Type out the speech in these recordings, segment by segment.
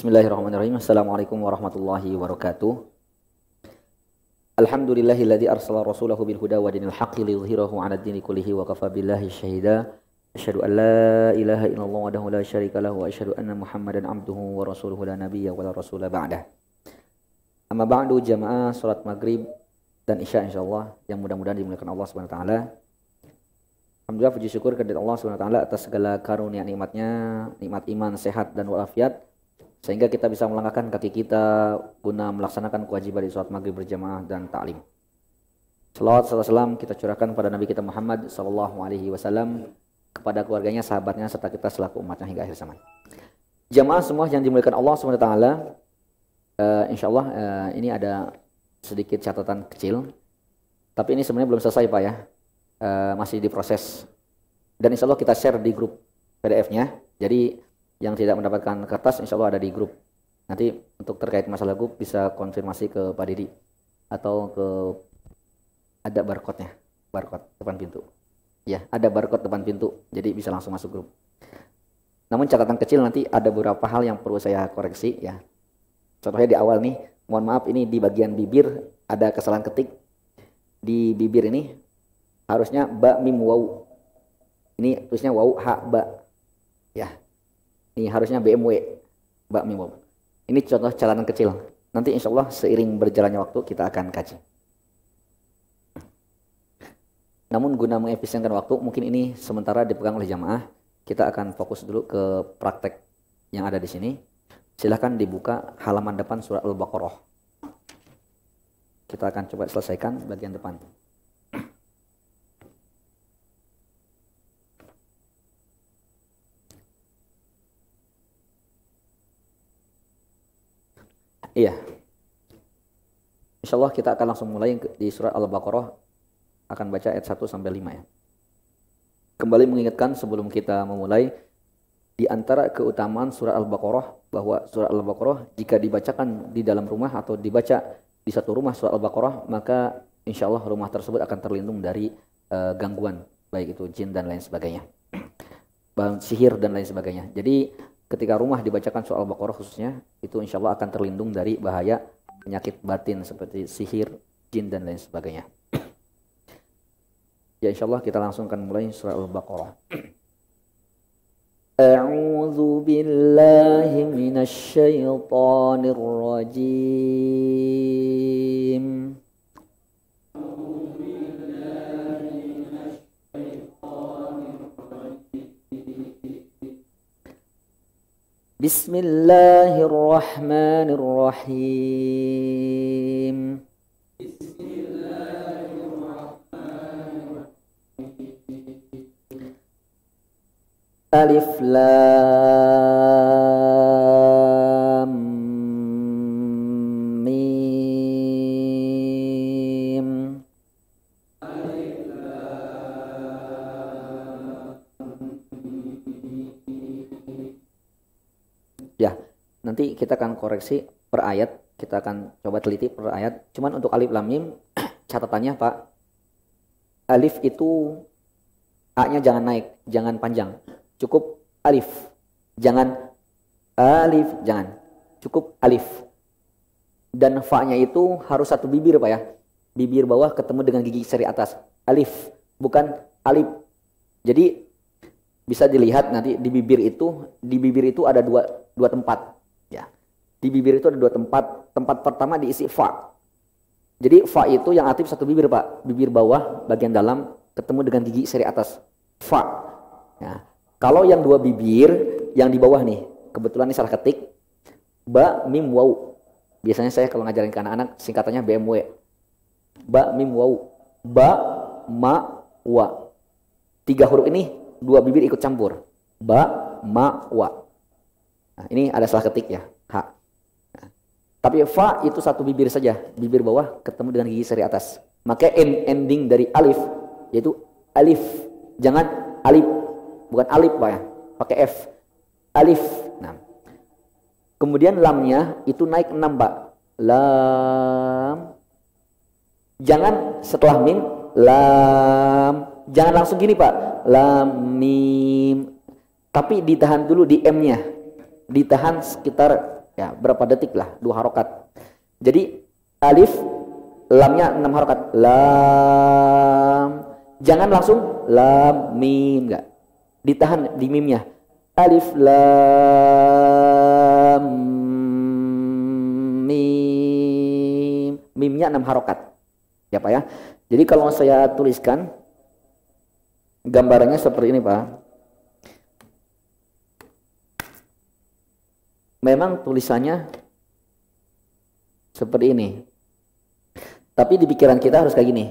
Bismillahirrahmanirrahim. Assalamualaikum warahmatullahi wabarakatuh. Alhamdulillahilladzi arsala rasulahu bil huda wa dinil haqqi liyudhhirahu 'ala ad-dini kullihi wa kafa billahi syahida. Asyhadu an la ilaha illallah wahdahu la syarika lahu wa asyhadu anna Muhammadan 'abduhu wa rasuluhu la nabiyya wa la rasula ba'dah. Amma ba'du, jamaah salat maghrib dan isya insyaallah yang mudah-mudahan dimuliakan Allah Subhanahu wa taala. Alhamdulillah, puji syukur kehadirat Allah Subhanahu wa taala atas segala karunia nikmatnya, nikmat iman, sehat dan walafiat, sehingga kita bisa melangkahkan kaki kita guna melaksanakan kewajiban di salat maghrib berjamaah dan ta'lim. Salawat serta salam kita curahkan pada Nabi kita Muhammad sallallahu alaihi wasallam, kepada keluarganya, sahabatnya, serta kita selaku umatnya hingga akhir zaman. Jamaah semua yang dimuliakan Allah Subhanahu wa taala, insyaallah ini ada sedikit catatan kecil. Tapi ini sebenarnya belum selesai Pak ya. Masih diproses. Dan insyaallah kita share di grup PDF-nya. Jadi yang tidak mendapatkan kertas insya Allah ada di grup. Nanti untuk terkait masalah grup bisa konfirmasi ke Pak Didi atau ke ada barcode-nya, barcode depan pintu. Ya, ada barcode depan pintu, jadi bisa langsung masuk grup. Namun catatan kecil, nanti ada beberapa hal yang perlu saya koreksi ya. Contohnya di awal nih, mohon maaf ini di bagian bibir ada kesalahan ketik. Di bibir ini harusnya ba mim waw. Ini tulisnya waw ha ba. Ya. Ini harusnya BMW, Mbak Mimo. Ini contoh catatan kecil. Nanti insya Allah seiring berjalannya waktu kita akan kaji. Namun guna mengefisienkan waktu, mungkin ini sementara dipegang oleh jamaah. Kita akan fokus dulu ke praktek yang ada di sini. Silahkan dibuka halaman depan surah Al-Baqarah. Kita akan coba selesaikan bagian depan. Iya. Insyaallah kita akan langsung mulai di surat Al-Baqarah, akan baca ayat 1 sampai 5 ya. Kembali mengingatkan sebelum kita memulai, di antara keutamaan surat Al-Baqarah bahwa surat Al-Baqarah jika dibacakan di dalam rumah atau dibaca di satu rumah surat Al-Baqarah, maka insyaallah rumah tersebut akan terlindung dari gangguan, baik itu jin dan lain sebagainya. Sihir dan lain sebagainya. Jadi ketika rumah dibacakan soal Al-Baqarah khususnya, itu insya Allah akan terlindung dari bahaya penyakit batin seperti sihir, jin, dan lain sebagainya. Ya insya Allah kita langsung akan mulai surah Al-Baqarah. A'udzu billahi minasy syaithanir rajim. Bismillahirrahmanirrahim. Alif lam mim. Ya, nanti kita akan koreksi per ayat, kita akan coba teliti per ayat. Cuman untuk alif lam mim, catatannya Pak, alif itu A-nya jangan naik, jangan panjang, cukup alif. Jangan alif, jangan, cukup alif. Dan fa-nya itu harus satu bibir Pak ya, bibir bawah ketemu dengan gigi seri atas, alif, bukan alif. Jadi bisa dilihat nanti di bibir itu ada dua tempat ya. Di bibir itu ada dua tempat. Tempat pertama diisi fa. Jadi fa itu yang aktif satu bibir Pak, bibir bawah bagian dalam ketemu dengan gigi seri atas, fa. Nah, kalau yang dua bibir yang di bawah nih, kebetulan ini salah ketik, ba mim waw. Biasanya saya kalau ngajarin ke anak-anak singkatannya BMW. Ba mim waw, ba ma wa. 3 huruf ini dua bibir ikut campur, ba ma wa. Nah, ini ada salah ketik ya, ha. Nah, tapi fa itu satu bibir saja, bibir bawah ketemu dengan gigi seri atas. Maka ending dari alif yaitu alif, jangan alif, bukan alif Pak ya, pakai f, alif. Nah, kemudian lamnya itu naik 6 Pak, lam, jangan setelah mim, lam, jangan langsung gini Pak, lam mim, tapi ditahan dulu di M-nya, ditahan sekitar Ya, berapa detik lah, 2 harokat. Jadi alif, lamnya 6 harokat. Lam. Jangan langsung lam mim, enggak. Ditahan di mimnya. Alif lam mim. Mimnya 6 harokat. Ya Pak ya. Jadi kalau saya tuliskan gambarannya seperti ini Pak. Memang tulisannya seperti ini. Tapi di pikiran kita harus kayak gini.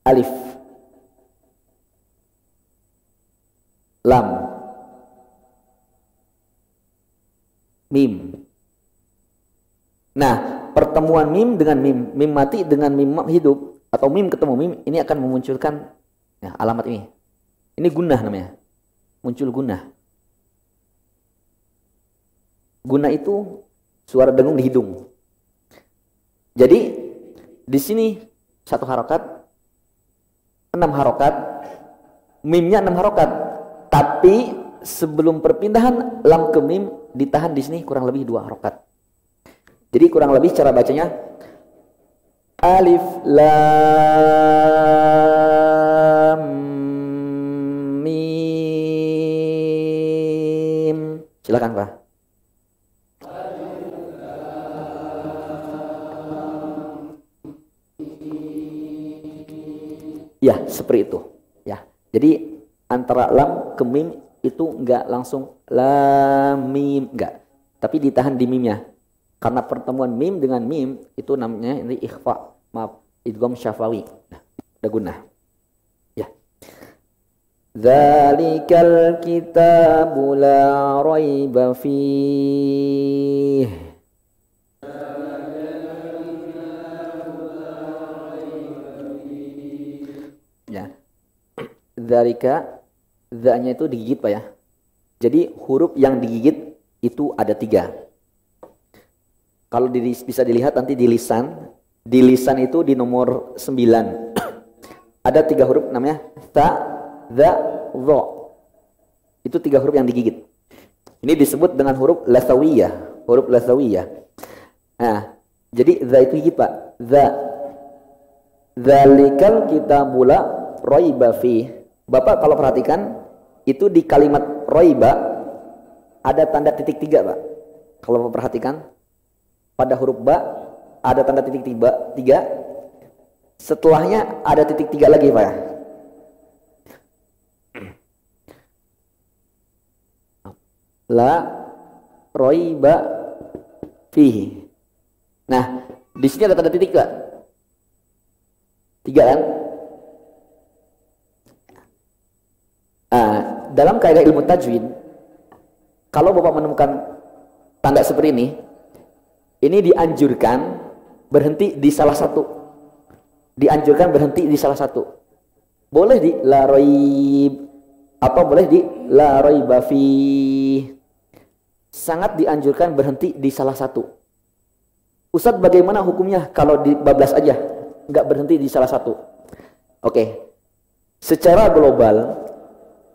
Alif. Lam. Mim. Nah, pertemuan mim dengan mim mati dengan mim hidup, atau mim ketemu mim, ini akan memunculkan ya, alamat ini. Ini gunnah namanya. Muncul gunnah. Gunnah itu suara dengung di hidung. Jadi di sini 1 harokat, 6 harokat, mimnya 6 harokat. Tapi sebelum perpindahan lam ke mim ditahan di sini kurang lebih 2 harokat. Jadi kurang lebih cara bacanya alif lam mim. Silakan Pak. Ya, seperti itu. Ya. Jadi antara lam ke mim itu enggak langsung lam mim, enggak. Tapi ditahan di mimnya. Karena pertemuan mim dengan mim itu namanya ini ikhfa, maaf, idgham syafawi. Nah, ada gunnah. Ya. Dzalikal kitabu la raiba fih. Ya. Dzalika, za-nya itu digigit Pak ya. Jadi huruf yang digigit itu ada 3. Kalau bisa dilihat nanti di lisan itu di nomor 9. Ada 3 huruf namanya ta, za, dha. Itu 3 huruf yang digigit. Ini disebut dengan huruf lathawiyah, huruf lathawiyah. Nah, jadi za itu gigit Pak. Za. Dzalikal kitabula raiba fi. Bapak kalau perhatikan itu di kalimat raiba ada tanda titik 3 Pak. Kalau Bapak perhatikan pada huruf ba ada tanda titik 3, setelahnya ada titik 3 lagi Pak ya. La raiba fihi. Nah, di sini ada tanda titik Pak. 3 kan? Dalam kaidah ilmu tajwid, kalau Bapak menemukan tanda seperti ini dianjurkan berhenti di salah satu. Dianjurkan berhenti di salah satu. Boleh di la raib atau boleh di la raiba fi. Sangat dianjurkan berhenti di salah satu. Ustadz, bagaimana hukumnya kalau di bablas aja nggak berhenti di salah satu? Oke. Secara global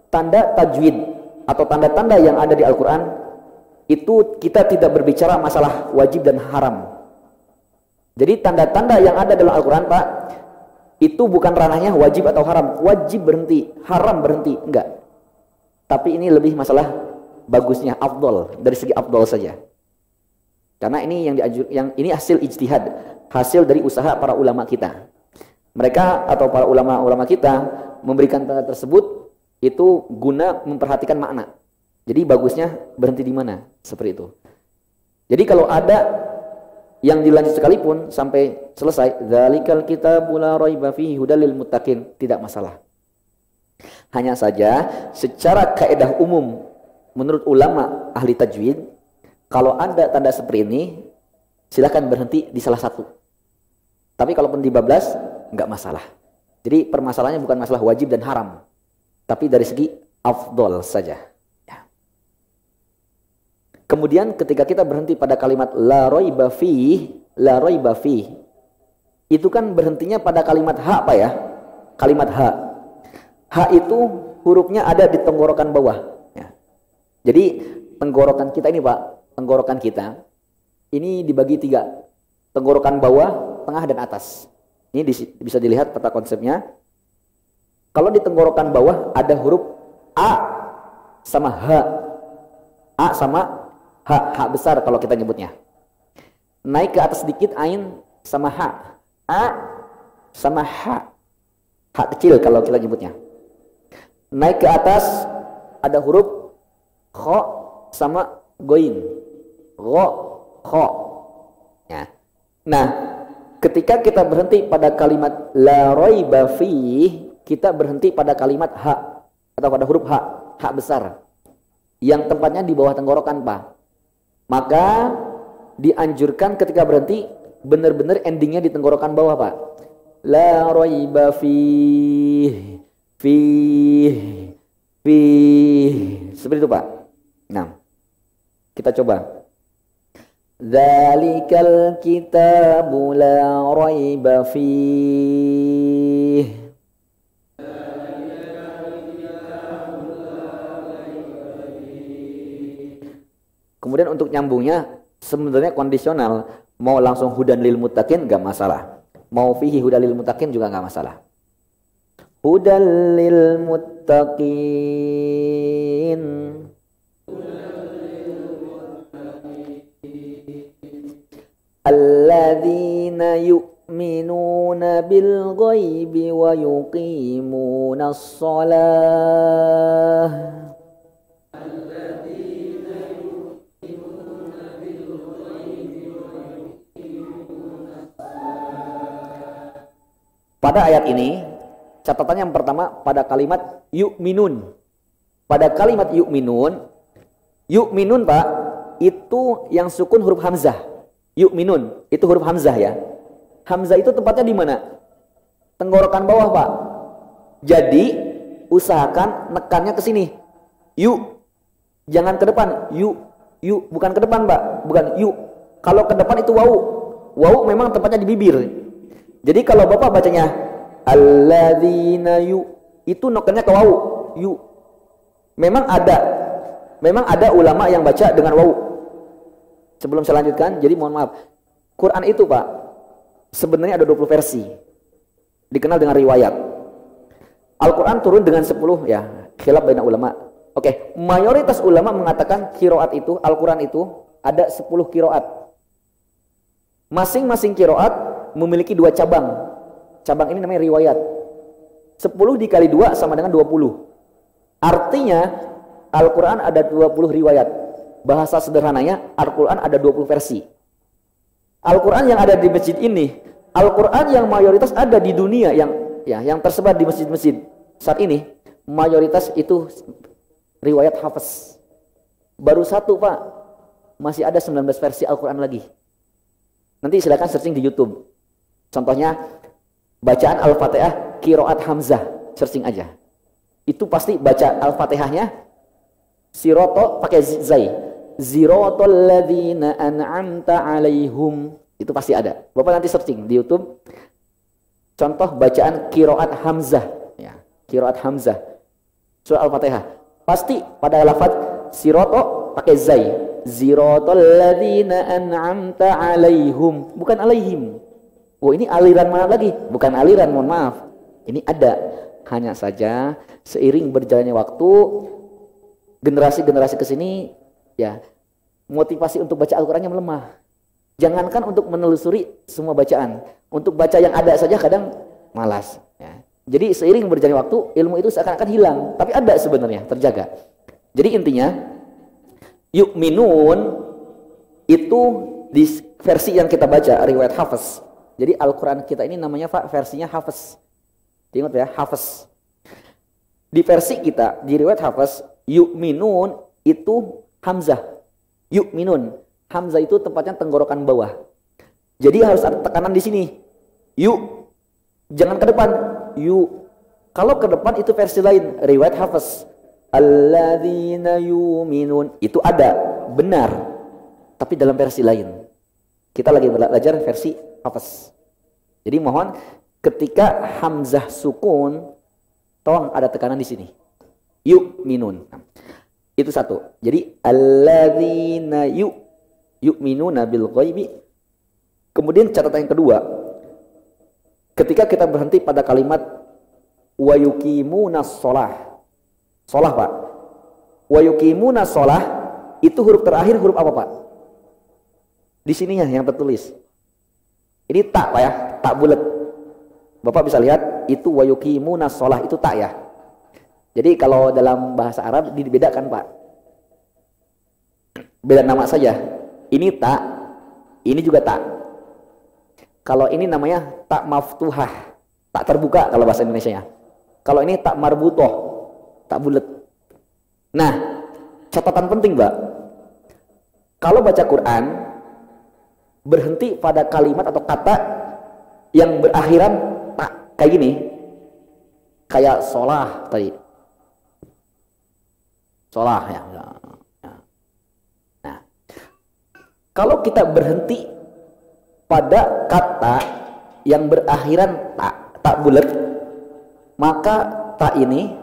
tanda tajwid atau tanda-tanda yang ada di Al-Qur'an itu kita tidak berbicara masalah wajib dan haram. Jadi tanda-tanda yang ada dalam Al-Quran Pak, itu bukan ranahnya wajib atau haram. Wajib berhenti, haram berhenti, enggak. Tapi ini lebih masalah bagusnya, afdol, dari segi afdol saja. Karena ini yang ini hasil ijtihad, hasil dari usaha para ulama kita. Mereka atau para ulama-ulama kita memberikan tanda tersebut itu guna memperhatikan makna. Jadi bagusnya berhenti di mana? Seperti itu. Jadi kalau ada yang dilanjut sekalipun sampai selesai, dzalikal kitabu la raiba fihi hudal lil muttaqin, tidak masalah. Hanya saja secara kaidah umum menurut ulama ahli tajwid, kalau ada tanda seperti ini silakan berhenti di salah satu. Tapi kalau pun di bablas enggak masalah. Jadi permasalahannya bukan masalah wajib dan haram, tapi dari segi afdol saja. Kemudian ketika kita berhenti pada kalimat la raiba fi, itu kan berhentinya pada kalimat ha Pak ya. Kalimat ha. Ha itu hurufnya ada di tenggorokan bawah ya. Jadi tenggorokan kita ini Pak, tenggorokan kita ini dibagi 3. Tenggorokan bawah, tengah, dan atas. Ini bisa dilihat peta konsepnya. Kalau di tenggorokan bawah ada huruf A sama H. A sama H, H besar kalau kita nyebutnya. Naik ke atas sedikit, Ain sama H. A sama H. H kecil kalau kita nyebutnya. Naik ke atas ada huruf Kho sama Goin. Ro, Kho. Ya. Nah, ketika kita berhenti pada kalimat la raiba fih, kita berhenti pada kalimat H atau pada huruf H, H besar. Yang tempatnya di bawah tenggorokan, Pak. Maka dianjurkan ketika berhenti benar-benar endingnya di tenggorokan bawah, Pak. La raiba fih, fih, fih. Seperti itu, Pak. Nah, kita coba. Dzalikal kitabu la raiba fih. Kemudian untuk nyambungnya sebenarnya kondisional, mau langsung hudan lil muttaqin gak masalah, mau fihi hudan lil muttaqin juga gak masalah. Hudan lil muttaqin, alladzina yu'minuna bil ghaibi wa yuqimunas shalah. Pada ayat ini, catatan yang pertama pada kalimat yu'minun. Pada kalimat yu'minun, yu'minun Pak, itu yang sukun huruf hamzah. Yu'minun, itu huruf hamzah ya. Hamzah itu tempatnya di mana? Tenggorokan bawah Pak. Jadi, usahakan nekannya ke sini. Yu, jangan ke depan. Yu, bukan ke depan Pak, bukan yu. Kalau ke depan itu wau. Wau memang tempatnya di bibir. Jadi kalau Bapak bacanya alladzina yu, itu nokennya ke wau, yu. Memang ada ulama yang baca dengan wau. Sebelum saya lanjutkan, jadi mohon maaf. Quran itu Pak, sebenarnya ada 20 versi. Dikenal dengan riwayat. Al-Quran turun dengan 10 ya, khilaf baina ulama. Oke, mayoritas ulama mengatakan qiraat itu, Al-Quran itu ada 10 qiraat. Masing-masing qiraat memiliki 2 cabang. Cabang ini namanya riwayat. 10 dikali 2 sama dengan 20. Artinya Al-Quran ada 20 riwayat. Bahasa sederhananya Al-Quran ada 20 versi. Al-Quran yang ada di masjid ini, Al-Quran yang mayoritas ada di dunia yang tersebar di masjid-masjid saat ini, mayoritas itu riwayat Hafiz. Baru 1 Pak, masih ada 19 versi Al-Quran lagi. Nanti silakan searching di YouTube. Contohnya bacaan Al-Fatihah qiraat Hamzah, searching aja. Itu pasti baca Al-Fatihahnya siroto pakai zai. Zirotol ladzina an'amta alaihum. Itu pasti ada. Bapak nanti searching di YouTube. Contoh bacaan qiraat Hamzah ya, qiraat Hamzah. Surah Al-Fatihah. Pasti pada lafaz siroto pakai zai. Zirotol ladzina an'amta alaihum, bukan alaihim. Oh, ini aliran mana lagi? Bukan aliran, mohon maaf. Ini ada. Hanya saja seiring berjalannya waktu, generasi-generasi ke sini ya, motivasi untuk baca Al-Qur'annya melemah. Jangankan untuk menelusuri semua bacaan, untuk baca yang ada saja kadang malas ya. Jadi seiring berjalannya waktu, ilmu itu seakan-akan hilang, tapi ada sebenarnya, terjaga. Jadi intinya yu'minun itu di versi yang kita baca riwayat Hafiz. Jadi Al-Quran kita ini namanya Pak versinya Hafiz. Ingat ya, Hafiz. Di versi kita di riwayat Hafiz, yu'minun itu hamzah. Yu'minun, hamzah itu tempatnya tenggorokan bawah. Jadi harus ada tekanan di sini. Yu, jangan ke depan. Yu. Kalau ke depan itu versi lain, riwayat Hafiz. Alladzina yu'minun, itu ada, benar, tapi dalam versi lain. Kita lagi belajar versi Hafiz. Jadi mohon ketika hamzah sukun, tolong ada tekanan di sini. Yu'minun. Itu satu. Jadi alladzina yu'minuna bil ghaibi. Kemudian catatan yang kedua, ketika kita berhenti pada kalimat wa yuqimunas shalah. Shalah, Pak. Wa yuqimunas shalah itu huruf terakhir huruf apa, Pak? Di sininya yang tertulis. Ini tak, Pak ya, tak bulat. Bapak bisa lihat itu wa yuqimunas shalah itu tak ya. Jadi kalau dalam bahasa Arab dibedakan, Pak. Beda nama saja. Ini tak, ini juga tak. Kalau ini namanya tak maftuhah, tak terbuka kalau bahasa Indonesianya. Kalau ini tak marbutoh, tak bulat. Nah, catatan penting, Mbak. Kalau baca Quran, berhenti pada kalimat atau kata yang berakhiran tak, kayak gini. Kayak sholah tadi. Sholah ya. Nah, kalau kita berhenti pada kata yang berakhiran tak bulat, maka tak ini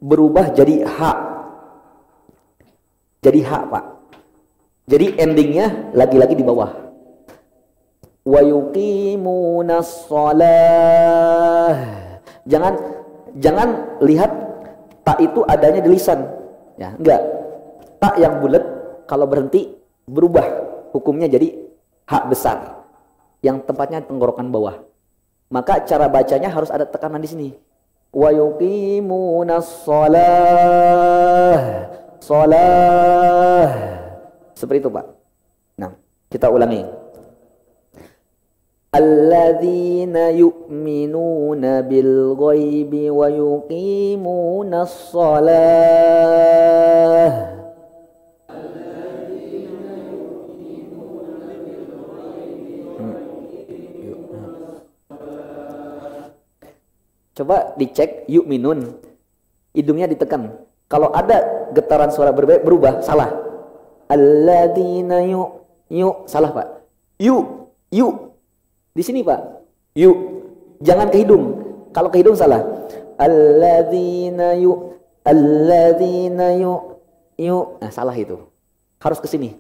berubah jadi hak. Jadi hak, Pak. Jadi endingnya lagi-lagi di bawah. Wa yuqimunas shalah. Jangan lihat tak itu adanya di lisan. Ya, enggak. Tak yang bulat kalau berhenti berubah hukumnya jadi hak besar yang tempatnya tenggorokan bawah. Maka cara bacanya harus ada tekanan di sini. Wa yuqimunas shalah. Shalah. Seperti itu, Pak. Nah, kita ulangi. Alladzina yu'minuna bil ghaibi wa yuqimunas shalah. Coba dicek yu'minun. Hidungnya ditekan. Kalau ada getaran suara berubah, salah. Alladzina salah, Pak. Yu. Di sini, Pak. Yu. Jangan ke hidung. Kalau ke hidung salah. Alladzina Nah, salah itu. Harus ke sini.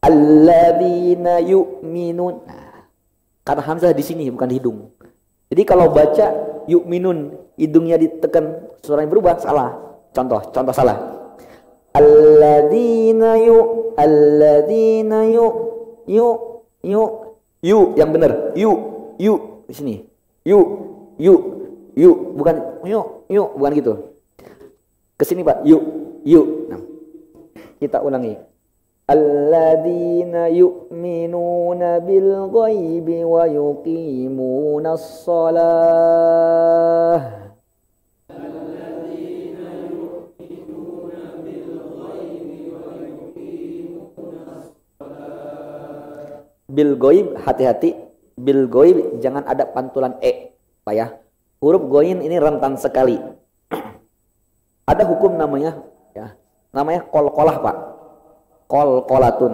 Alladzina yu'minun. Nah, karena hamzah di sini bukan di hidung. Jadi kalau baca yu'minun, hidungnya ditekan, suaranya berubah, salah. Contoh salah. Alladzina yang benar. Yu di sini. Yu. Bukan bukan gitu. Ke sini, Pak. Yu. Nah, kita ulangi. Alladzina yu'minuna bil ghaibi wa yuqimunas shalah. Bil ghaib, hati-hati. Bil ghaib jangan ada pantulan Pak ya. Huruf ghain ini rentan sekali. Ada hukum namanya ya. Namanya qalqalah, Pak. Qalqalatun.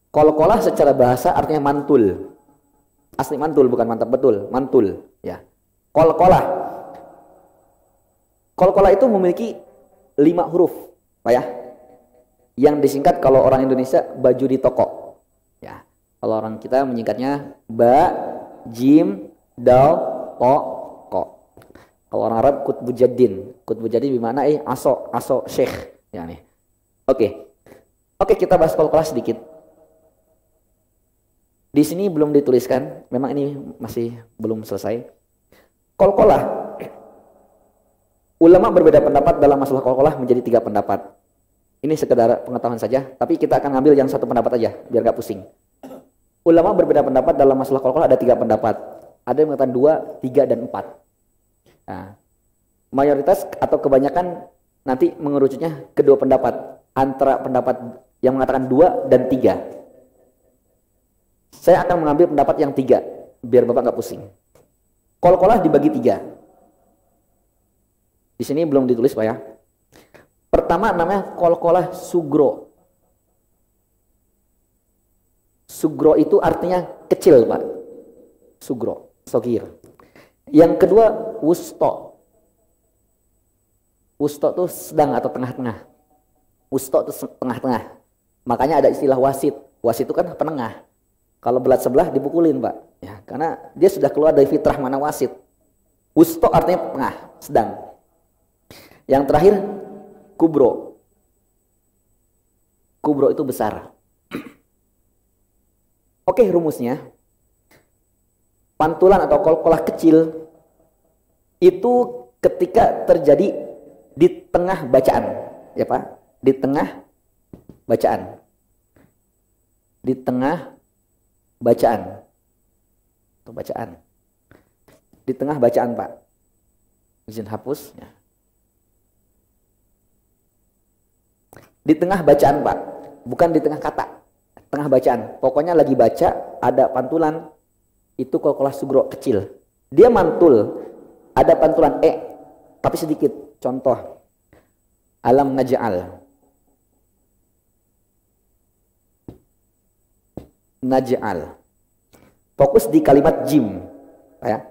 Qalqalah secara bahasa artinya mantul. Asli mantul, bukan mantap betul, mantul ya. Qalqalah itu memiliki 5 huruf, Pak ya. Yang disingkat kalau orang Indonesia baju di toko. Ya. Kalau orang kita menyingkatnya ba, jim, dal, to, ko. Kalau orang Arab kutbujaddin bermakna aso syekh ya nih. Oke, kita bahas qalqalah sedikit. Di sini belum dituliskan, memang ini masih belum selesai. Qalqalah. Ulama berbeda pendapat dalam masalah qalqalah menjadi 3 pendapat. Ini sekedar pengetahuan saja, tapi kita akan ngambil yang satu pendapat aja biar gak pusing. Ulama berbeda pendapat dalam masalah qalqalah ada 3 pendapat. Ada yang mengatakan 2, 3 dan 4. Nah, mayoritas atau kebanyakan nanti mengerucutnya kedua pendapat, antara pendapat yang mengatakan 2 dan 3. Saya akan mengambil pendapat yang 3 biar Bapak nggak pusing. Qalqalah dibagi 3. Di sini belum ditulis, Pak ya. Pertama namanya qalqalah sugro. Sugro itu artinya kecil, Pak. Sugro, sogir. Yang kedua wusto. Wusto itu sedang atau tengah-tengah. Wusto itu tengah-tengah. Makanya ada istilah wasit. Wasit itu kan penengah. Kalau belat sebelah dipukulin, Pak. Ya, karena dia sudah keluar dari fitrah mana wasit. Wusto artinya tengah, sedang. Yang terakhir kubro. Kubro itu besar. Oke, rumusnya. Pantulan atau qalqalah kecil itu ketika terjadi di tengah bacaan, ya Pak, di tengah bacaan, di tengah bacaan, atau bacaan, di tengah bacaan, Pak. Izin hapus. Ya. Di tengah bacaan, Pak, bukan di tengah kata, tengah bacaan. Pokoknya lagi baca ada pantulan, itu qalqalah sugro kecil. Dia mantul, ada pantulan tapi sedikit. Contoh, alam naj'al. Naj'al. Fokus di kalimat jim. Ya.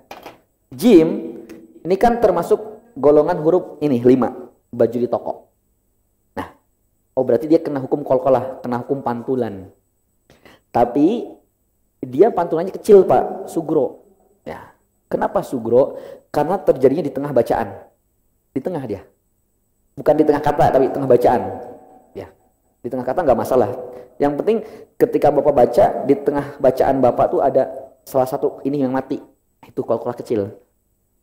Jim ini kan termasuk golongan huruf ini 5, baju di toko. Nah, berarti dia kena hukum qalqalah, kena hukum pantulan. Tapi dia pantulannya kecil, Pak, sugro. Ya. Kenapa sugro? Karena terjadinya di tengah bacaan. Di tengah dia. Bukan di tengah kata, tapi di tengah bacaan. Ya. Di tengah kata nggak masalah. Yang penting ketika Bapak baca, di tengah bacaan Bapak tuh ada salah satu ini yang mati. Itu qalqalah kecil.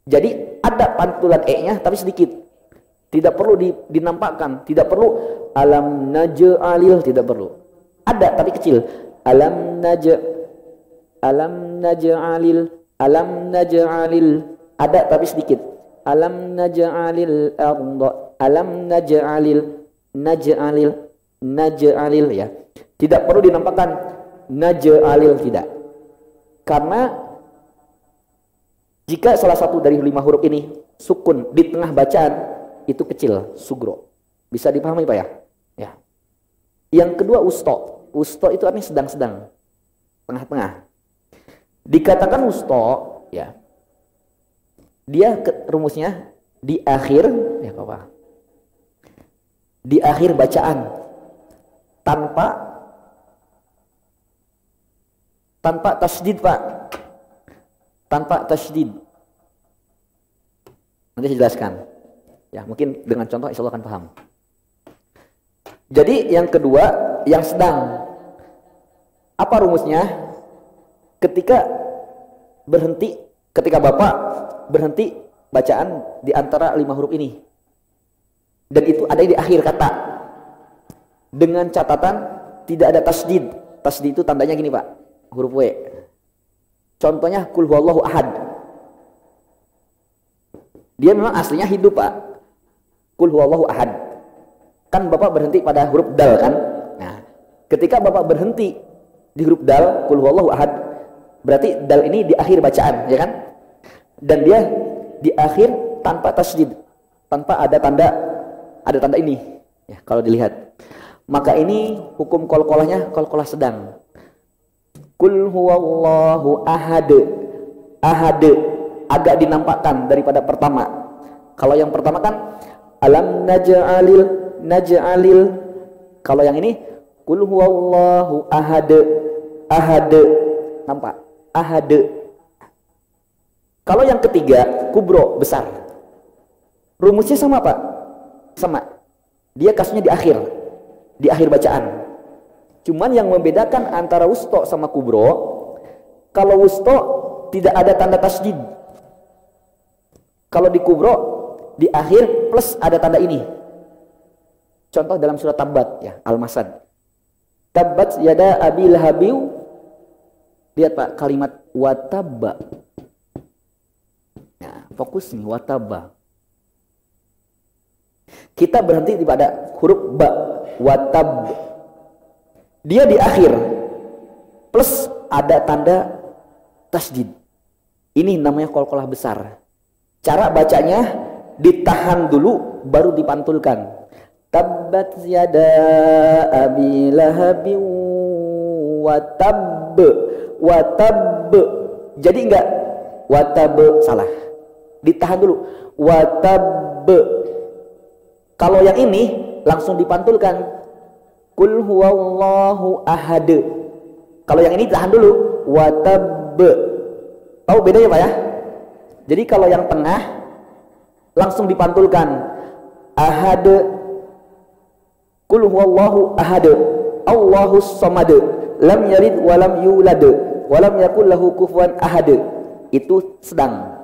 Jadi ada pantulan nya tapi sedikit. Tidak perlu dinampakkan, tidak perlu alam naj'alil, tidak perlu. Ada tapi kecil. Alam naj'alil. Ada tapi sedikit. Alam naj'alil arda. Alam naj'alil ya. Tidak perlu dinampakkan naj'alil, tidak. Karena jika salah satu dari 5 huruf ini sukun di tengah bacaan, itu kecil, sugro. Bisa dipahami, Pak ya? Ya. Yang kedua wusto. Wusto itu artinya sedang-sedang, tengah-tengah. Dikatakan wusto, ya. Dia rumusnya di akhir, ya Pak. Di akhir bacaan tanpa tasydid, Pak. Tanpa tasydid. Nanti saya jelaskan. Ya, mungkin dengan contoh insya Allah akan paham. Jadi yang kedua, yang sedang. Apa rumusnya? Ketika Bapak berhenti bacaan di antara 5 huruf ini. Dan itu ada di akhir kata. Dengan catatan tidak ada tasydid. Tasydid itu tandanya gini, Pak. Huruf W. Contohnya qul huwallahu ahad. Dia memang aslinya hidup, Pak. Qul huwallahu ahad. Kan Bapak berhenti pada huruf dal kan? Nah, ketika Bapak berhenti di huruf dal, qul huwallahu ahad, berarti dal ini di akhir bacaan, ya kan? Dan dia di akhir tanpa tasydid, tanpa ada tanda ini. Ya, kalau dilihat. Maka ini hukum qalqalahnya qalqalah sedang. Qul huwallahu ahad. Ahad agak dinampakkan daripada pertama. Kalau yang pertama kan alam naj'alil. Kalau yang ini qul huwallahu ahad. Ahad. Nampak? Ahad. Kalau yang ketiga kubro, besar. Rumusnya sama, Pak. Sama. Dia kasusnya di akhir bacaan. Cuman yang membedakan antara wusto sama kubro, kalau wusto tidak ada tanda tasydid. Kalau di kubro di akhir plus ada tanda ini. Contoh dalam surat Tabbat ya, Al-Masad. Tabbat yada abi lahabiu. Lihat, Pak, kalimat watabba. Nah, fokus nih, watabba. Kita berhenti pada huruf ba, watab. Dia di akhir plus ada tanda tasydid. Ini namanya qalqalah besar. Cara bacanya ditahan dulu baru dipantulkan. Tabbat yada abi lahabi watab. Watab. Jadi enggak watab, salah. ditahan dulu. Watab. Kalau yang ini langsung dipantulkan. Qul huwallahu ahad. Kalau yang ini tahan dulu. Watab. Tahu bedanya Pak ya? Jadi kalau yang tengah langsung dipantulkan. Ahad. Qul huwallahu ahad. Allahus samad. Lam yalid wa lam yulad wa lam yakul lahu kufuwan ahad. Itu sedang.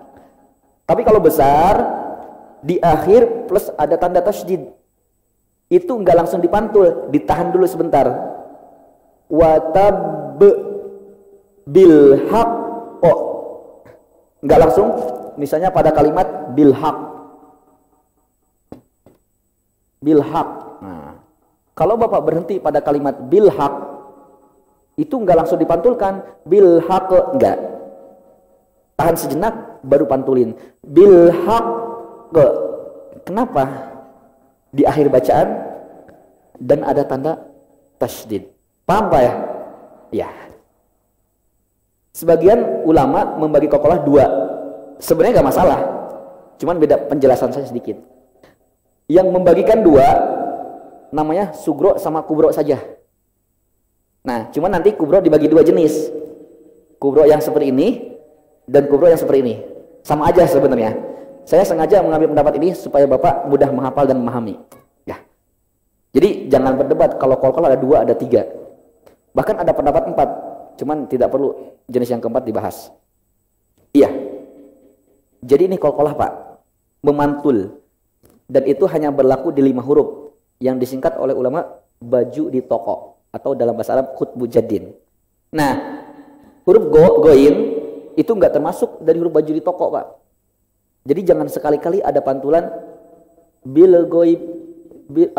Tapi kalau besar di akhir plus ada tanda tasydid. Itu enggak langsung dipantul, ditahan dulu sebentar. Watab bil haqq. Enggak langsung, misalnya pada kalimat bil haqq. Bil haqq. Nah, kalau Bapak berhenti pada kalimat bil haqq, itu enggak langsung dipantulkan. Bil haqq enggak. Tahan sejenak baru pantulin. Bil haqq. Kenapa? Di akhir bacaan dan ada tanda tasydid. Paham Pak ya? Ya. Sebagian ulama membagi qalqalah dua. Sebenarnya nggak masalah. Cuman beda penjelasan saya sedikit. Yang membagikan dua namanya sugro sama kubro saja. Nah, cuman nanti kubro dibagi dua jenis. Kubro yang seperti ini dan kubro yang seperti ini. Sama aja sebenarnya. Saya sengaja mengambil pendapat ini supaya Bapak mudah menghafal dan memahami. Ya. Jadi jangan berdebat kalau qalqalah ada dua, ada tiga. Bahkan ada pendapat 4. Cuman tidak perlu jenis yang keempat dibahas. Iya. Jadi ini qalqalah Pak. Memantul. Dan itu hanya berlaku di 5 huruf. Yang disingkat oleh ulama baju di toko. Atau dalam bahasa Arab khutbu jadin. Nah, huruf goin itu nggak termasuk dari huruf baju di toko Pak. Jadi jangan sekali-kali ada pantulan bil goib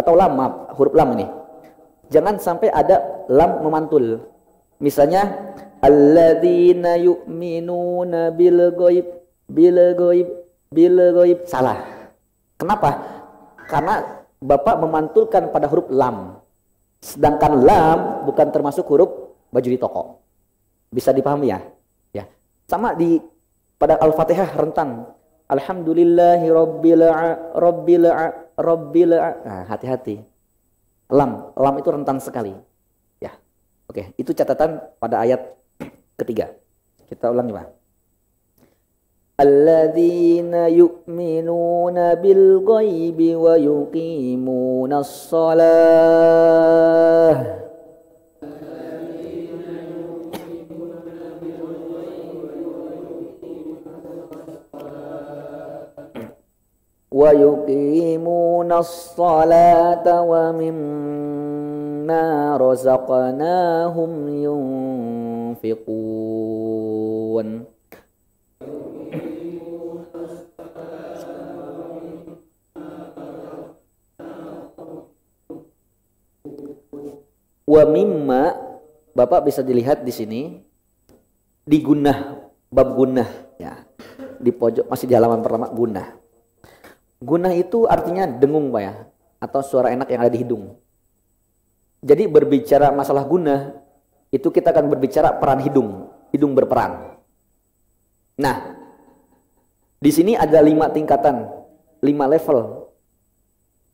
atau lam, maaf, huruf lam ini. Jangan sampai ada lam memantul. Misalnya alladzina yu'minuna bil goib salah. Kenapa? Karena Bapak memantulkan pada huruf lam. Sedangkan lam bukan termasuk huruf baju di toko. Bisa dipahami ya? Ya. Sama di pada Al-Fatihah rentan. Alhamdulillahi rabbil. Nah, hati-hati. Lam itu rentan sekali. Ya. Oke, itu catatan pada ayat ketiga. Kita ulangi, Pak. Alladzina yu'minuna bil ghaibi wa yuqimunas shalah. Wa yuqimunas salata wa mimma razaqnahum yunfiqun. Wa mimma, Bapak bisa dilihat di sini di gunnah, bab gunnah ya. Di pojok masih di halaman pertama gunnah. Gunnah itu artinya dengung Pak ya, atau suara enak yang ada di hidung. Jadi berbicara masalah gunnah, itu kita akan berbicara peran hidung, hidung berperan. Nah, di sini ada 5 tingkatan, 5 level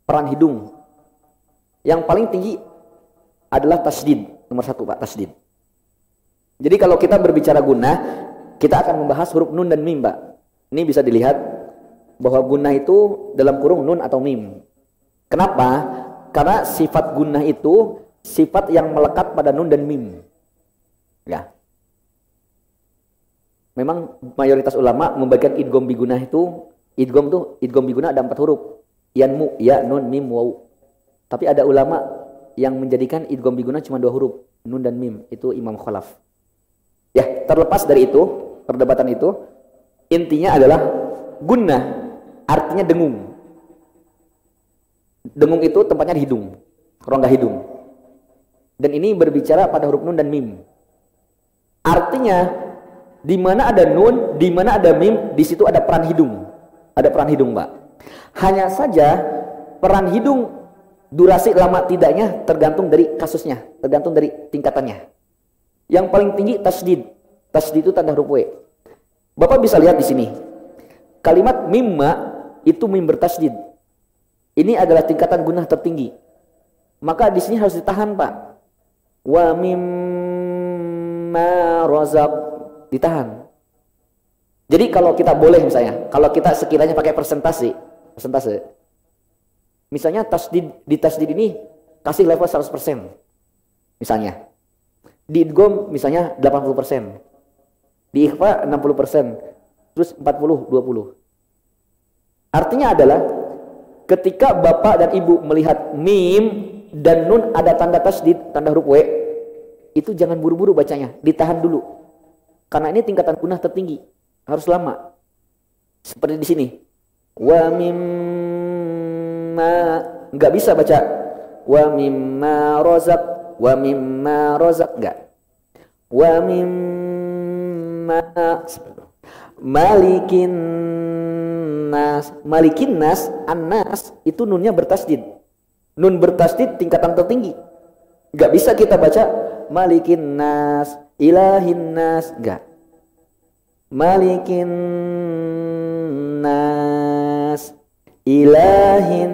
peran hidung. Yang paling tinggi adalah tasydid, nomor 1 Pak, tasydid. Jadi kalau kita berbicara gunnah, kita akan membahas huruf nun dan mim Pak. Ini bisa dilihat bahwa gunnah itu dalam kurung nun atau mim. Kenapa? Karena sifat gunnah itu sifat yang melekat pada nun dan mim. Ya. Memang mayoritas ulama membagikan idgham bi gunnah itu, idgham bi gunnah ada 4 huruf. Yanmu, ya, nun, mim, waw. Tapi ada ulama yang menjadikan idgham bi gunnah cuma 2 huruf, nun dan mim. Itu Imam Khalaf. Ya, terlepas dari itu, perdebatan itu, intinya adalah gunnah artinya dengung. Dengung itu tempatnya di hidung, rongga hidung. Dan ini berbicara pada huruf nun dan mim. Artinya di mana ada nun, di mana ada mim, di situ ada peran hidung. Ada peran hidung, Pak. Hanya saja peran hidung durasi lama tidaknya tergantung dari kasusnya, tergantung dari tingkatannya. Yang paling tinggi tasydid. Tasydid itu tanda huruf W. Bapak bisa lihat di sini. Kalimat mimma itu mim bertasydid. Ini adalah tingkatan gunnah tertinggi. Maka di sini harus ditahan, Pak. Wa mimma razaq, ditahan. Jadi kalau kita boleh misalnya, kalau kita sekiranya pakai persentase. Misalnya di tasdid ini kasih level 100%. Misalnya. Di idgham misalnya 80%. Di ikhfa 60%. Terus 40-20. Artinya adalah ketika bapak dan ibu melihat mim dan nun ada tanda tasdid, tanda huruf W, itu jangan buru-buru bacanya, ditahan dulu. Karena ini tingkatan gunnah tertinggi, harus lama. Seperti di sini. Wa mimma, enggak bisa baca wa mimma razaq, enggak. Wa mimma malikin nas, an-nas itu nunnya bertasdid. Nun bertasdid tingkatan tertinggi. Enggak bisa kita baca malikin nas, ilahin nas, enggak. Malikin nas, ilahin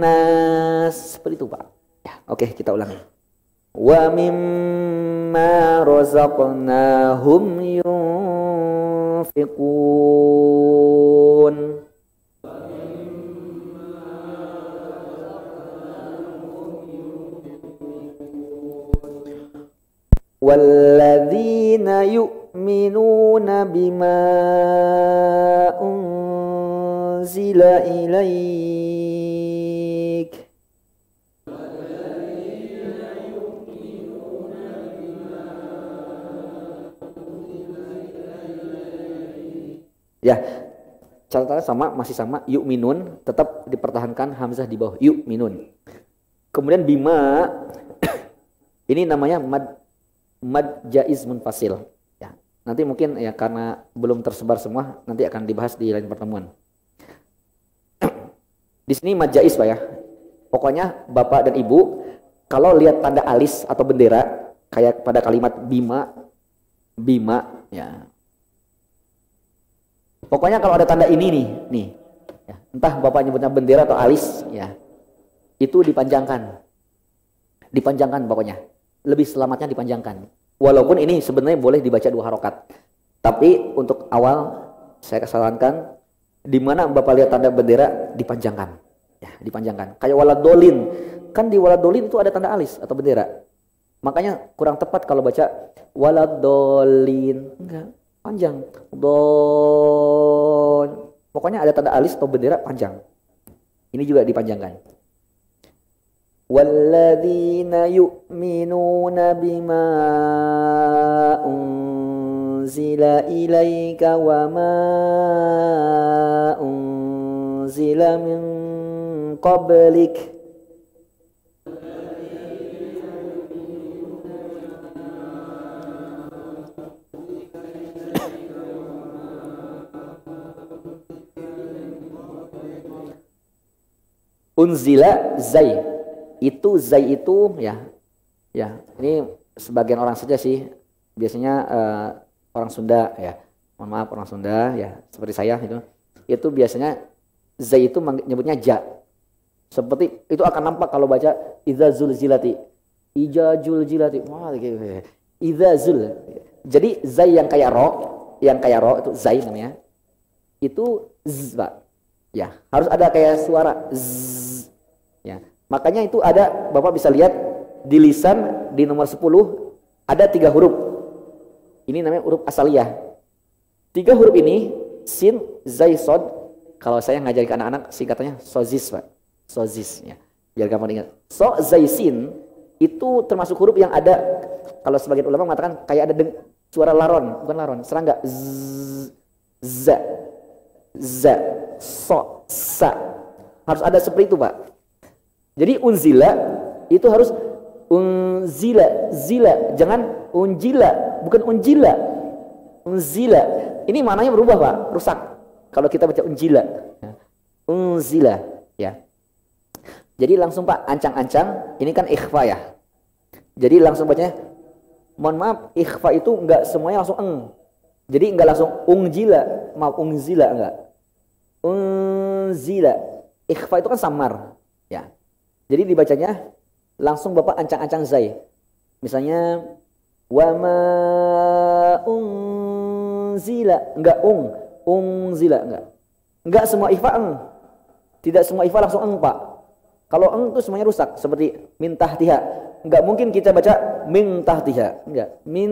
nas, seperti itu, Pak. Ya, oke, kita ulangi. Wa mimma razaqnahum yunfiqun. Walladzina yu'minuna bima unzila ilaik. Ya, catatannya sama, masih sama, yu'minun, tetap dipertahankan hamzah di bawah, yu'minun. Kemudian bima, ini namanya mad jaiz munfasil. Ya, nanti mungkin ya karena belum tersebar semua, nanti akan dibahas di lain pertemuan. Di sini mad jaiz, Pak ya. Pokoknya bapak dan ibu kalau lihat tanda alis atau bendera kayak pada kalimat bima ya. Pokoknya kalau ada tanda ini nih ya, entah bapak nyebutnya bendera atau alis ya, itu dipanjangkan pokoknya, lebih selamatnya dipanjangkan. Walaupun ini sebenarnya boleh dibaca 2 harokat, tapi untuk awal saya kesarankan di mana bapak lihat tanda bendera dipanjangkan, ya dipanjangkan. Kayak waladolin, kan di waladolin itu ada tanda alis atau bendera, makanya kurang tepat kalau baca waladolin, enggak. Panjang, pokoknya ada tanda alis atau bendera panjang. Ini juga dipanjangkan. Walladzina yu'minuna bima unzila ilaika wa ma unzila min qablik. Unzila zai itu ya ini sebagian orang saja sih, biasanya orang Sunda ya, mohon maaf orang Sunda ya seperti saya itu biasanya zai itu menyebutnya ja, seperti itu akan nampak kalau baca idza zulzilati, wah gitu, idza zul. Jadi zai yang kayak ro itu zai namanya, itu z, Pak. Ya, harus ada kayak suara zzz. Ya, makanya itu ada, Bapak bisa lihat di lisan di nomor 10 ada 3 huruf. Ini namanya huruf asaliyah. 3 huruf ini sin, zai, sod. Kalau saya ngajarin ke anak-anak singkatannya sozis, Pak. Sozis ya. Biar gampang ingat. So, zai, sin itu termasuk huruf yang ada, kalau sebagian ulama mengatakan kayak ada suara laron, bukan laron, serangga. Z, za, za, so, sa. Harus ada seperti itu, Pak. Jadi unzila itu harus unzila, zila, jangan unjila, bukan unjila. Unzila. Ini maknanya berubah, Pak, rusak. Kalau kita baca unjila. Unzila, ya. Jadi langsung, Pak, ancang-ancang, ini kan ikhfa ya. Jadi langsung bacanya, mohon maaf, ikhfa itu enggak semuanya langsung eng. Jadi enggak langsung unzila, maaf unzila enggak. Unzila. Ikhfa itu kan samar, ya. Jadi dibacanya langsung Bapak ancang-ancang zai. Misalnya wa ma unzila, enggak unzila enggak. Enggak semua ikhfa Tidak semua ikhfa langsung Pak. Kalau itu semuanya rusak seperti min tahtiha. Enggak mungkin kita baca min tahtiha, enggak. Min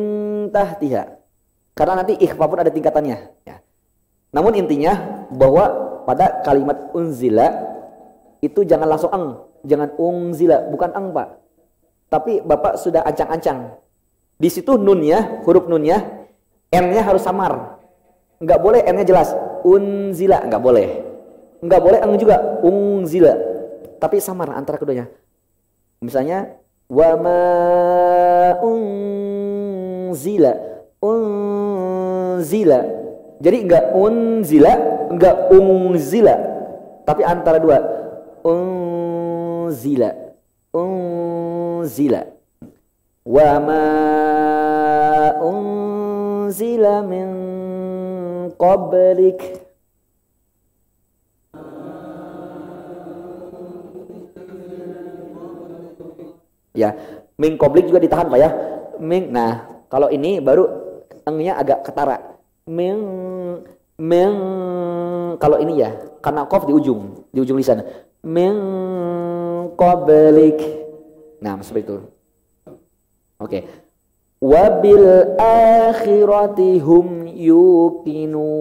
tahtiha. Karena nanti ikhfa pun ada tingkatannya, ya. Namun intinya bahwa pada kalimat unzila itu jangan langsung jangan unzila, bukan Pak. Tapi Bapak sudah ancang-ancang. Di situ nunnya, huruf nunnya, n-nya harus samar. Enggak boleh n-nya jelas. Unzila enggak boleh. Enggak boleh juga unzila. Tapi samar antara keduanya. Misalnya wa ma unzila. Unzila. Jadi enggak unzila, enggak unzila. Tapi antara dua. Unzila. Unzila. Wa ma unzila min qablik. Ya, min qablik juga ditahan Pak ya. Nah, kalau ini baru engnya agak ketara. Kalau ini ya, karena qaf di ujung lisan. Min qablik. Nah, seperti itu. Oke. Wabil akhirati hum yuqinun.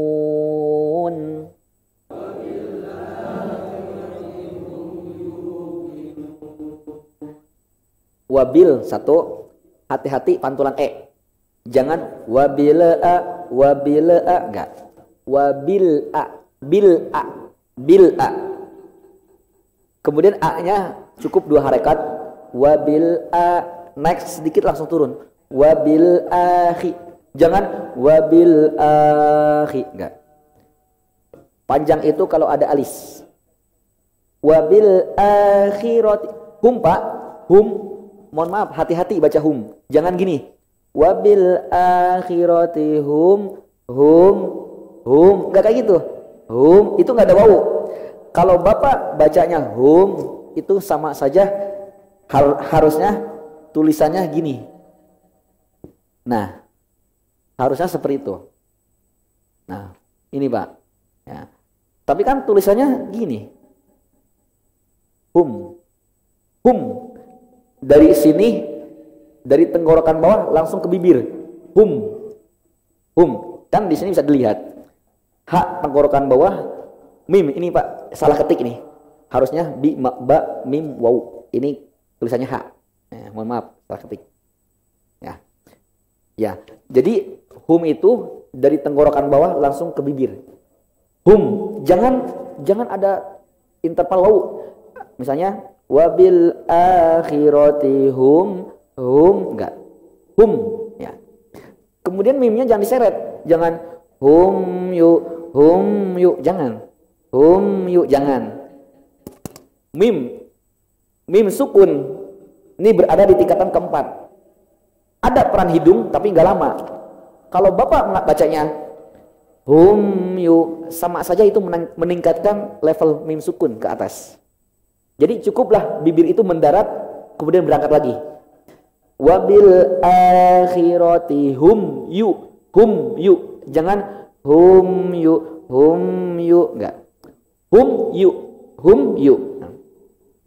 Wabil satu, hati-hati pantulan jangan wabil enggak. Wabil bil a. Kemudian a-nya cukup 2 harekat. Wabil a, naik sedikit langsung turun. Wabil akhi. Jangan wabil akhi, enggak. Panjang itu kalau ada alis. Wabil akhirati. Hum Pak, hum. Mohon maaf, hati-hati baca hum. Jangan gini. Wabil akhirati hum. Enggak kayak gitu. Hum itu enggak ada wawu. Kalau Bapak bacanya hum itu sama saja harusnya tulisannya gini. Nah, harusnya seperti itu. Nah, ini Pak. Ya. Tapi kan tulisannya gini. Hum. Dari sini, dari tenggorokan bawah langsung ke bibir. Hum. Kan di sini bisa dilihat. Ha tenggorokan bawah, mim ini Pak, salah ketik ini. Harusnya bi ma ba mim waw. Ini tulisannya ha. Mohon maaf, salah ketik. Ya. Jadi hum itu dari tenggorokan bawah langsung ke bibir. Hum, jangan ada interval waw. Misalnya wabil akhirati hum enggak. Hum, ya. Kemudian mimnya jangan diseret. Jangan hum yu, jangan. Hum yu, jangan. Mim sukun. Ini berada di tingkatan keempat. Ada peran hidung tapi enggak lama. Kalau Bapak bacanya hum yu, sama saja itu meningkatkan level mim sukun ke atas. Jadi cukuplah bibir itu mendarat kemudian berangkat lagi. Wabil akhirati hum yu. Jangan hum yu enggak. Hum yu.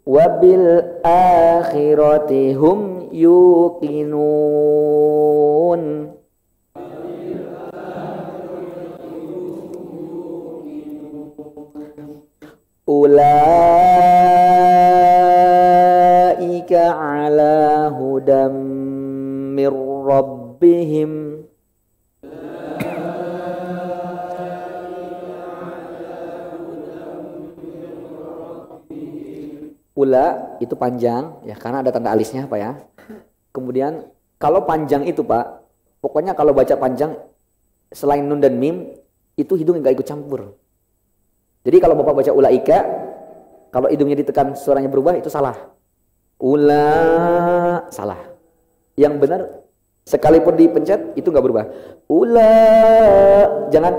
Wabil akhirati hum yuqinun. Ulaika ala hudam mir rabbihim. Ula itu panjang ya, karena ada tanda alisnya Pak ya. Kemudian kalau panjang itu Pak, pokoknya kalau baca panjang selain nun dan mim itu hidung enggak ikut campur. Jadi kalau Bapak baca ulaika, kalau hidungnya ditekan suaranya berubah itu salah. Ula salah. Yang benar Sekalipun dipencet itu nggak berubah. Jangan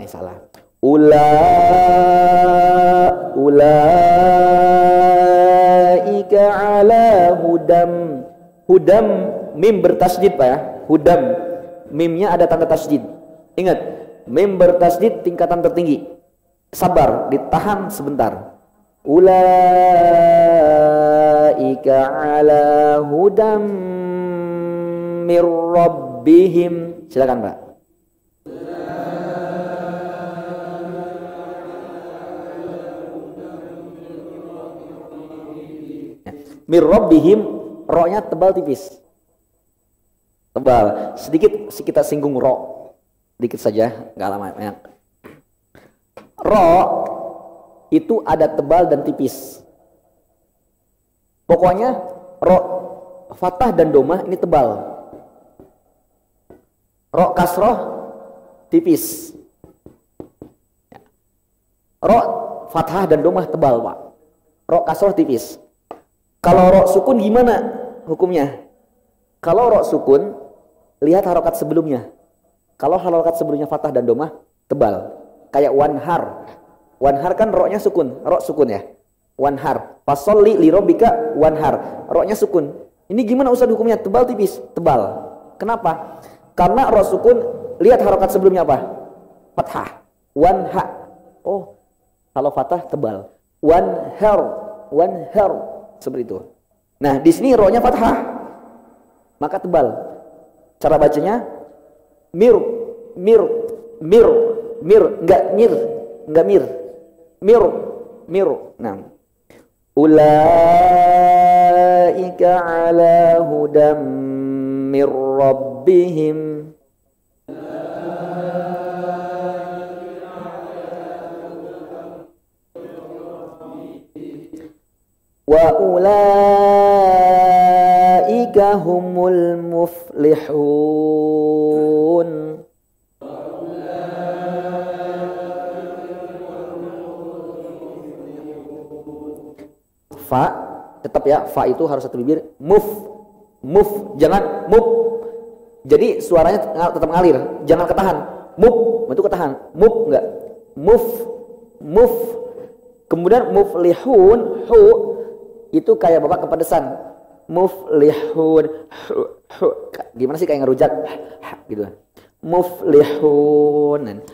salah. Ulaika ala hudam mim bertasydid Pak ya. Hudam mimnya ada tanda tasydid. Ingat, mim bertasydid tingkatan tertinggi. Sabar, ditahan sebentar. Ulaika ala hudam mir rabbihim. Silakan Pak. Mir rabbihim, ro-nya tebal tipis. Tebal, sedikit kita singgung ro. Dikit saja, enggak lama banyak. Ro itu ada tebal dan tipis. Pokoknya ro fathah dan domah ini tebal. Ro kasroh tipis. Ro fathah dan domah tebal Pak. Ro kasroh tipis. Kalau ro sukun gimana hukumnya? Kalau ro sukun, lihat harokat sebelumnya. Kalau harokat sebelumnya fathah dan domah tebal. Kayak wanhar. Wanhar kan ro-nya sukun, ro sukun ya. Wanhar. Fasolli li rabbika wanhar. Ro-nya sukun. Ini gimana Ustaz hukumnya? Tebal tipis? Tebal. Kenapa? Karena ro sukun, lihat harokat sebelumnya apa? Fathah. Wanha. Oh, kalau fathah tebal. Wanhar. Wanhar. Seperti itu. Nah, di sini ro-nya fathah. Maka tebal. Cara bacanya mir, enggak mir. Nah. Ulaika ala hudam mir rabbihim. Wa ulaika humul muflihun. Fa, tetap ya, fa itu harus satu bibir. Move, jangan move. Jadi suaranya tetap ngalir, jangan ketahan. Move, itu ketahan. Move enggak? Move. Kemudian muflihun, hu itu kayak bapak kepedesan. Muflihun, hu. Gimana sih kayak ngerujak? Gitu. Muflihun.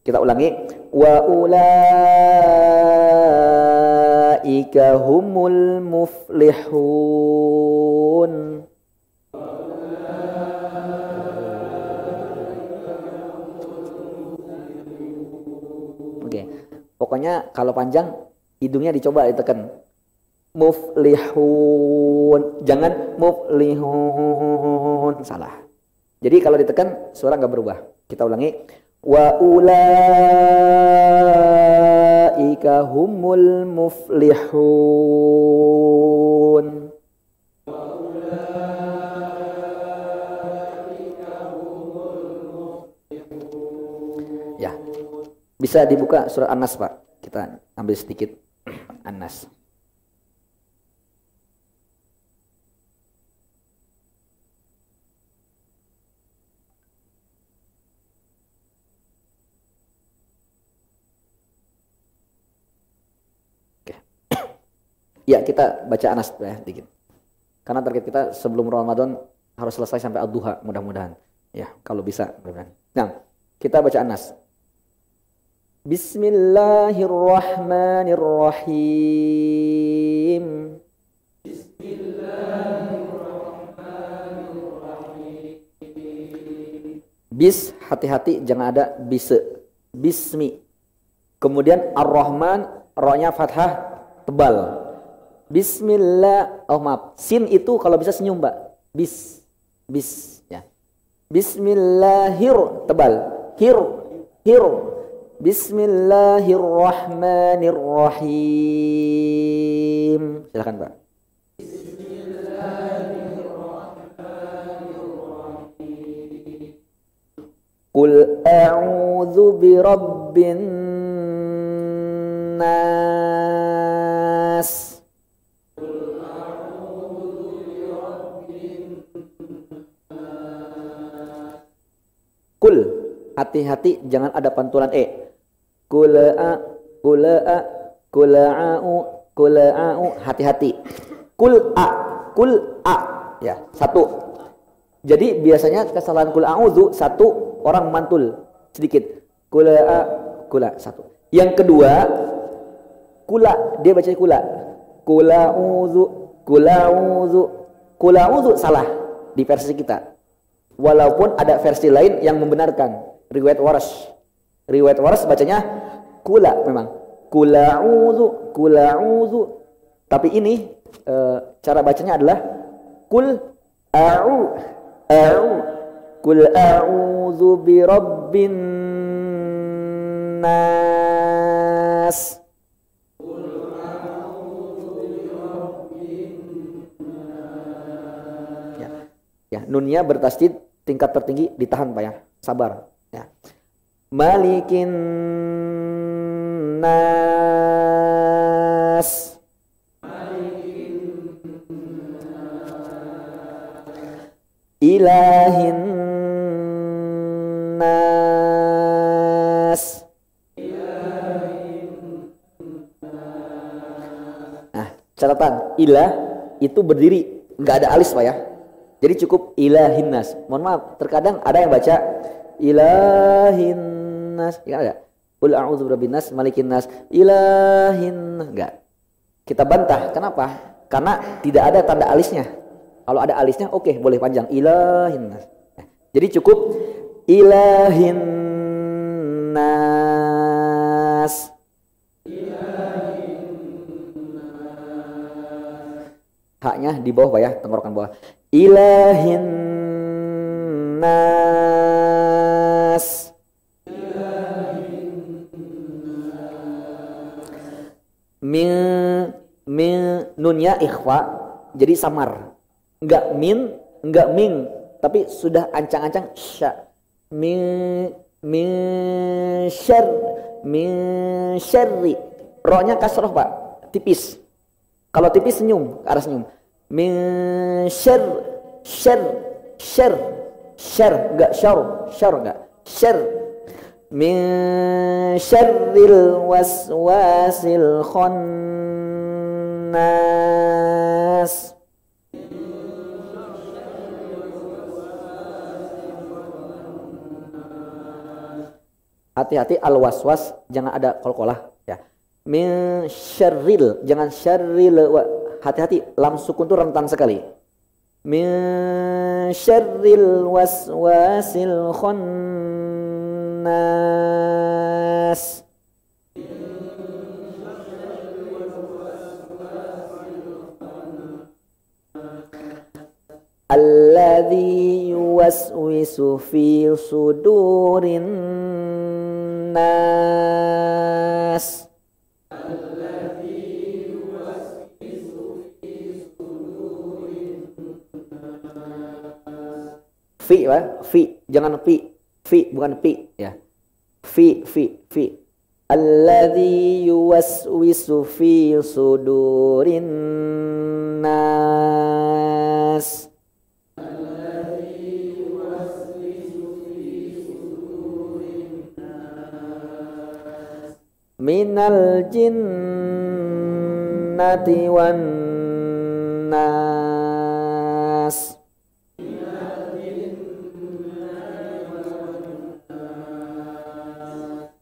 Kita ulangi. Wa ulaika humul muflihun. Oke. Pokoknya kalau panjang hidungnya dicoba ditekan. Muflihun. Jangan muflihun. Salah. Jadi kalau ditekan suara nggak berubah. Kita ulangi. Wa ulaika humul muflihun. Ya. Bisa dibuka surat An-Nas, Pak. Kita ambil sedikit An-Nas. Ya, kita baca Anas ya, dikit. Karena target kita sebelum Ramadan harus selesai sampai Ad-Duha, mudah-mudahan. Ya, kalau bisa, mudah-mudahan. Nah, kita baca Anas. Bismillahirrahmanirrahim. Bis, hati-hati jangan ada bise. Bismi. Kemudian Ar-Rahman, ro-nya fathah tebal. Bismillah, oh maaf, sin itu kalau bisa senyum Mbak. Bis ya. Bismillahir tebal. Hir. Bismillahirrahmanirrahim. Silakan Pak. Qul a'udzu birabbin nas. hati-hati jangan ada pantulan e. Kula'a, kula'a, kula'u, kula'u, hati-hati. Kul'a, ya, satu. Jadi biasanya kesalahan kul a'udzu satu orang mantul sedikit. Kula'a, kula, satu. Yang kedua, kula, dia baca kula. Kula'udzu, kula'udzu, kula'udzu salah di versi kita. Walaupun ada versi lain yang membenarkan. Riwayat Warsh. Riwayat Warsh bacanya kula memang. Kula'udzu, kula'udzu. Tapi ini cara bacanya adalah kul kul a'udzu birabbin nas. Ya, nunnya bertasydid tingkat tertinggi ditahan Pak ya. Sabar ya. Malikin nas. Ilahin nas. Nah, catatan ilah itu berdiri, nggak ada alis Pak ya. Jadi cukup ilahin nas. Mohon maaf, terkadang ada yang baca ilahin nas, ya ada. Qul a'udzu birabbin nas, malikin nas, ilahin nas. Enggak. Kita bantah. Kenapa? Karena tidak ada tanda alisnya. Kalau ada alisnya oke, boleh panjang ilahin nas. Jadi cukup ilahin nas. Haknya di bawah Pak ya, tenggorokan bawah. Ilahin nas. Min nunnya ikhfa jadi samar. Enggak min, enggak ming, tapi sudah ancang-ancang sya. Min syarri. Ro-nya kasroh Pak, tipis. Kalau tipis senyum, ke arah senyum. Min syar, enggak syar enggak. Syar. Min syarril waswasil khannas. Hati-hati al-waswas, jangan ada qalqalah ya. Min syarril, jangan syarril. Hati-hati, lam sukun itu rentan sekali. Min syarril waswasil khannas. Alladzi yuwaswisu fi sudurin nas. Fi ya, fi, jangan fi, bukan pi ya. Fi. Alladzi yuwaswisu fi sudurin nas. Minal jinnati wan nas.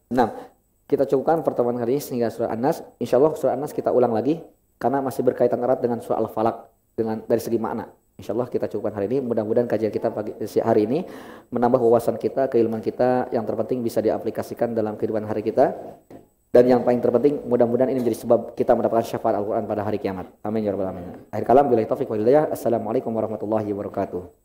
Nah, kita cukupkan pertemuan hari ini sehingga surah An-Nas. Insyaallah surah An-Nas kita ulang lagi karena masih berkaitan erat dengan surah Al-Falaq dengan dari segi makna. Insyaallah kita cukupkan hari ini. Mudah-mudahan kajian kita pagi hari ini menambah wawasan kita, keilmuan kita, yang terpenting bisa diaplikasikan dalam kehidupan hari kita. Dan yang paling terpenting, mudah-mudahan ini menjadi sebab kita mendapatkan syafaat Al-Quran pada hari kiamat. Amin ya rabbal alamin. Akhir kalam, billahi taufiq wal hidayah. Assalamualaikum warahmatullahi wabarakatuh.